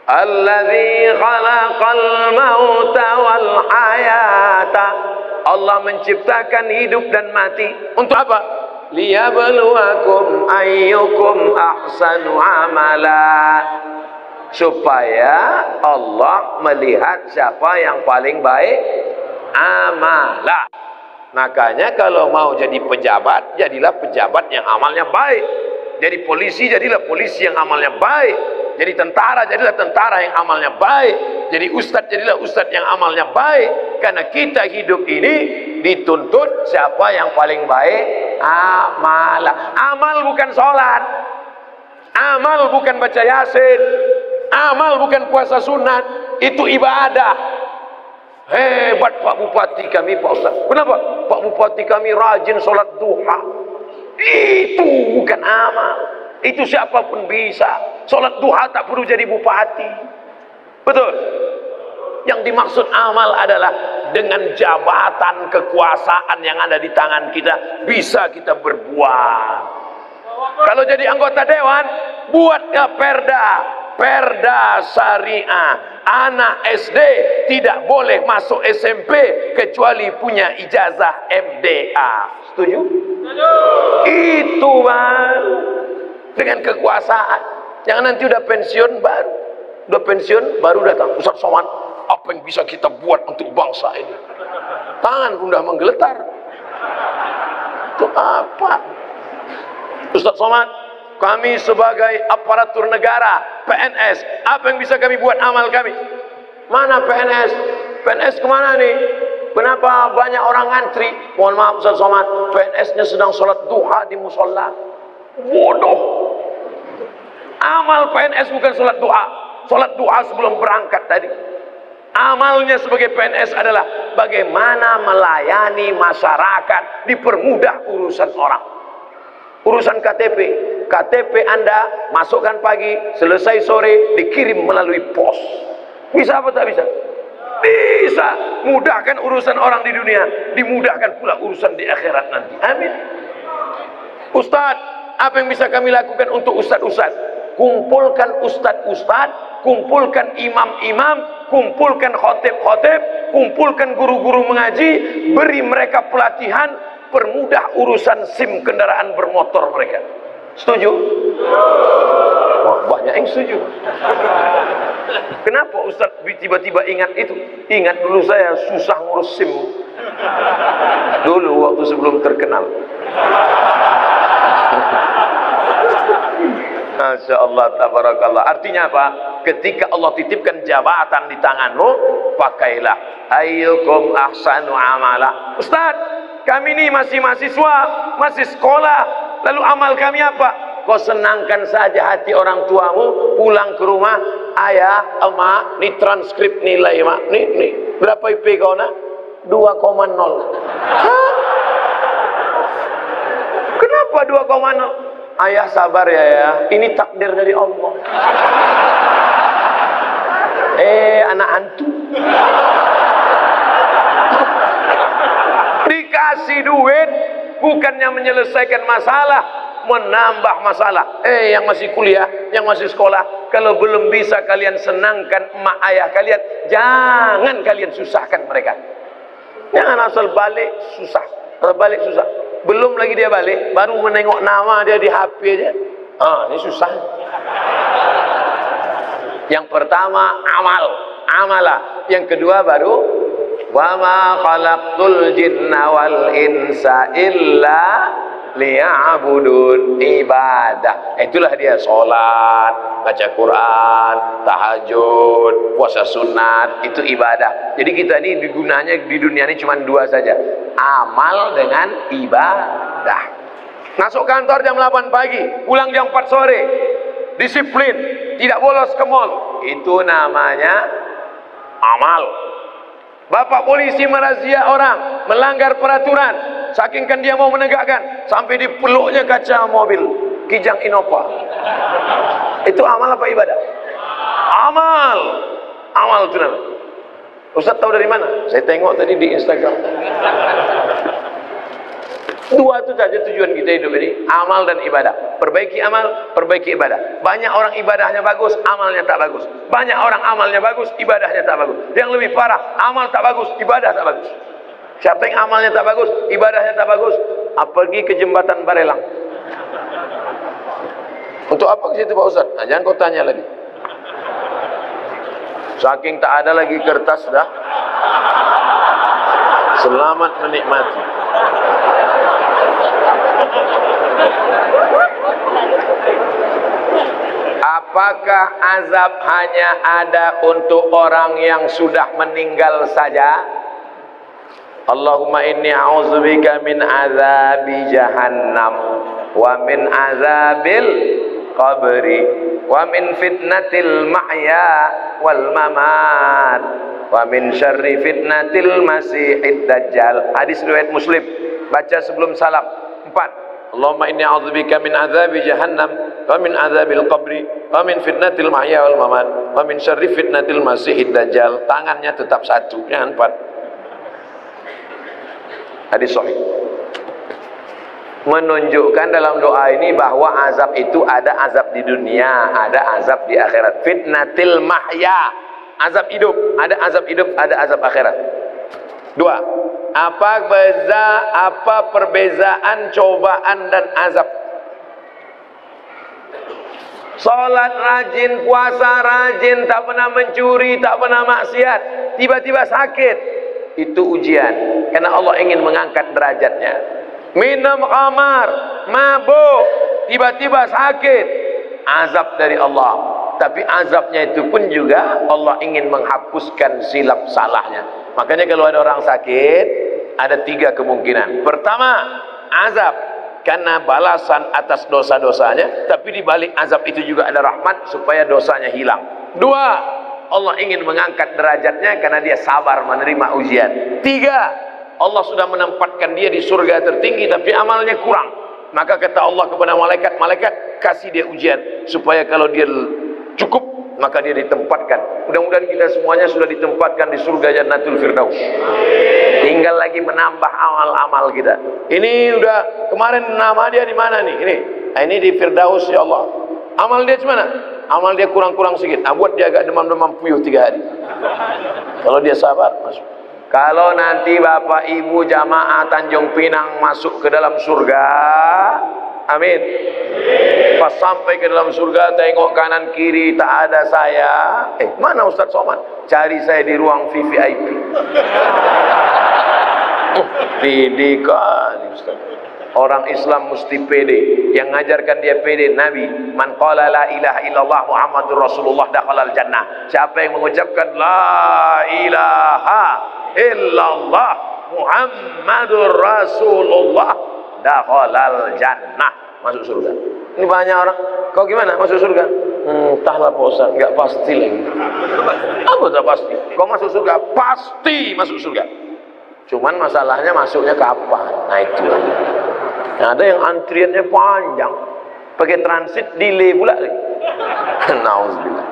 Alladzi khalaqal mauta wal hayata. Allah menciptakan hidup dan mati untuk apa? Liyabluwakum ayyukum ahsanu amala. Supaya Allah melihat siapa yang paling baik amala. Makanya kalau mau jadi pejabat, jadilah pejabat yang amalnya baik. Jadi polisi, jadilah polisi yang amalnya baik. Jadi tentara, jadilah tentara yang amalnya baik. Jadi ustadz, jadilah ustadz yang amalnya baik. Karena kita hidup ini dituntut siapa yang paling baik amala. Amal bukan sholat, amal bukan baca yasin, amal bukan puasa sunat. Itu ibadah. Hebat Pak Bupati kami, Pak Ustaz. Kenapa? Pak Bupati kami rajin sholat duha. Itu bukan amal. Itu siapapun bisa. Sholat duha tak perlu jadi bupati. Betul? Yang dimaksud amal adalah dengan jabatan kekuasaan yang ada di tangan kita, bisa kita berbuat. Kalau jadi anggota dewan, buatnya perda syariah. Anak SD tidak boleh masuk SMP kecuali punya ijazah MDA. Setuju? Setuju. Itu Bang. Dengan kekuasaan. Jangan nanti udah pensiun baru datang. Ustaz Somad, apa yang bisa kita buat untuk bangsa ini? Tangan pun udah menggeletar. Itu apa? Ustaz Somad, kami sebagai aparatur negara, PNS, apa yang bisa kami buat amal kami? Mana PNS? PNS kemana nih? Kenapa banyak orang ngantri? Mohon maaf Ustaz Somad, PNS-nya sedang sholat duha di musola. Bodoh. Amal PNS bukan sholat duha. Sholat duha sebelum berangkat tadi. Amalnya sebagai PNS adalah bagaimana melayani masyarakat, dipermudah urusan orang. Urusan KTP Anda masukkan pagi, selesai sore, dikirim melalui pos. Bisa apa tak bisa? Bisa. Mudahkan urusan orang di dunia, dimudahkan pula urusan di akhirat nanti. Amin. Ustadz, apa yang bisa kami lakukan untuk ustadz-ustadz? Kumpulkan ustadz-ustadz, kumpulkan imam-imam, kumpulkan khotib-khotib, kumpulkan guru-guru mengaji, beri mereka pelatihan, permudah urusan SIM kendaraan bermotor mereka. Setuju? Wah, banyak yang setuju. Kenapa Ustaz tiba-tiba ingat itu? Ingat dulu saya susah ngurus SIM. Dulu waktu sebelum terkenal. Masya Allah, tabarakallah. Artinya apa? Ketika Allah titipkan jabatan di tanganmu, pakailah. Ayyukum ahsanu amala. Ustaz, kami ini masih mahasiswa, masih sekolah. Lalu amal kami apa? Kau senangkan saja hati orang tuamu, pulang ke rumah, ayah, emak, ini transkrip nilai, mak. Nih, berapa IP kau nak? 2,0. Hah? Kenapa 2,0? Ayah sabar ya, ini takdir dari Allah. Anak hantu. Dikasih duit bukannya menyelesaikan masalah, menambah masalah. Yang masih kuliah, yang masih sekolah, kalau belum bisa kalian senangkan emak ayah kalian, jangan kalian susahkan mereka. Jangan asal balik susah. Balik susah. Belum lagi dia balik, baru menengok nama dia di HP aja. Ini susah. Yang pertama amalah. Yang kedua baru wa ma khalaqtul jinna wal insa illa liya'budun, ibadah. Itulah dia sholat, baca Quran, tahajud, puasa sunat, itu ibadah. Jadi kita ini gunanya di dunia ini cuma dua saja, amal dengan ibadah. Masuk kantor jam 8 pagi, pulang jam 4 sore, disiplin, tidak bolos ke mall, itu namanya amal. Bapak polisi merazia orang melanggar peraturan, saking kan dia mau menegakkan, sampai dipeluknya kaca mobil Kijang Innova. Itu amal apa ibadah? Amal itu namanya. Ustaz tahu dari mana? Saya tengok tadi di Instagram. Dua itu saja tujuan kita hidup ini, amal dan ibadah. Perbaiki amal, perbaiki ibadah. Banyak orang ibadahnya bagus, amalnya tak bagus. Banyak orang amalnya bagus, ibadahnya tak bagus. Yang lebih parah, amal tak bagus, ibadah tak bagus. Siapa yang amalnya tak bagus, ibadahnya tak bagus, pergi ke jembatan Barelang. Untuk apa ke situ Pak Ustaz? Nah, jangan kau tanya lagi. Saking tak ada lagi kertas dah. Selamat menikmati. Apakah azab hanya ada untuk orang yang sudah meninggal saja? Allahumma inni a'udzubika min azabi jahannam wa min azabil qabri wa min fitnatil mahya wal mamat wa min syarri fitnatil masihid dajjal. Hadis riwayat Muslim. Baca sebelum salam. 4. Allahumma inni a'udzubika min azabi jahannam wa min azabil qabri wa min fitnatil mahya wal mamat wa min syarri fitnatil masihid dajjal. Tangannya tetap satu, jangan 4. Hadis sahih. Menunjukkan dalam doa ini bahwa azab itu ada azab di dunia, ada azab di akhirat. Fitnatil mahya, azab hidup, ada azab hidup, ada azab akhirat. 2. Apa perbezaan cobaan dan azab? Salat rajin, puasa rajin, tak pernah mencuri, tak pernah maksiat, tiba-tiba sakit, itu ujian, karena Allah ingin mengangkat derajatnya. Minum khamar, mabuk, tiba-tiba sakit, azab dari Allah. Tapi azabnya itu pun juga Allah ingin menghapuskan silap salahnya. Makanya kalau ada orang sakit, ada 3 kemungkinan. Pertama, azab karena balasan atas dosa-dosanya, tapi di balik azab itu juga ada rahmat supaya dosanya hilang. 2, Allah ingin mengangkat derajatnya karena dia sabar menerima ujian. 3, Allah sudah menempatkan dia di surga tertinggi tapi amalnya kurang. Maka kata Allah kepada malaikat, malaikat kasih dia ujian supaya kalau dia cukup maka dia ditempatkan. Mudah-mudahan kita semuanya sudah ditempatkan di surga Jannatul Firdaus. Tinggal lagi menambah amal-amal kita. Ini udah kemarin nama dia di mana nih? Ini di Firdaus ya Allah. Amal dia gimana? Amal dia kurang-kurang sedikit. Buat dia agak demam-demam puyuh 3 hari. Kalau dia sabar, masuk. Kalau nanti Bapak Ibu jamaah Tanjung Pinang masuk ke dalam surga, amin. Pas sampai ke dalam surga, tengok kanan kiri tak ada saya. Mana Ustaz Somad? Cari saya di ruang VVIP. Pede kali Ustaz. Orang Islam mesti pede. Yang ngajarkan dia pede Nabi. Man qala la ilaha illallah Muhammadur Rasulullah dakhalal jannah. Siapa yang mengucapkan la ilaha illallah Muhammadur Rasulullah dakhalal jannah, masuk surga. Ini banyak orang, kau gimana masuk surga? Entahlah Pak Ustaz, enggak pasti lagi. Apa tak pasti? Kau masuk surga, pasti masuk surga. Cuman masalahnya masuknya kapan? Nah itu. Nah, ada yang antriannya panjang, pakai transit delay pula lagi. Nauzubillah.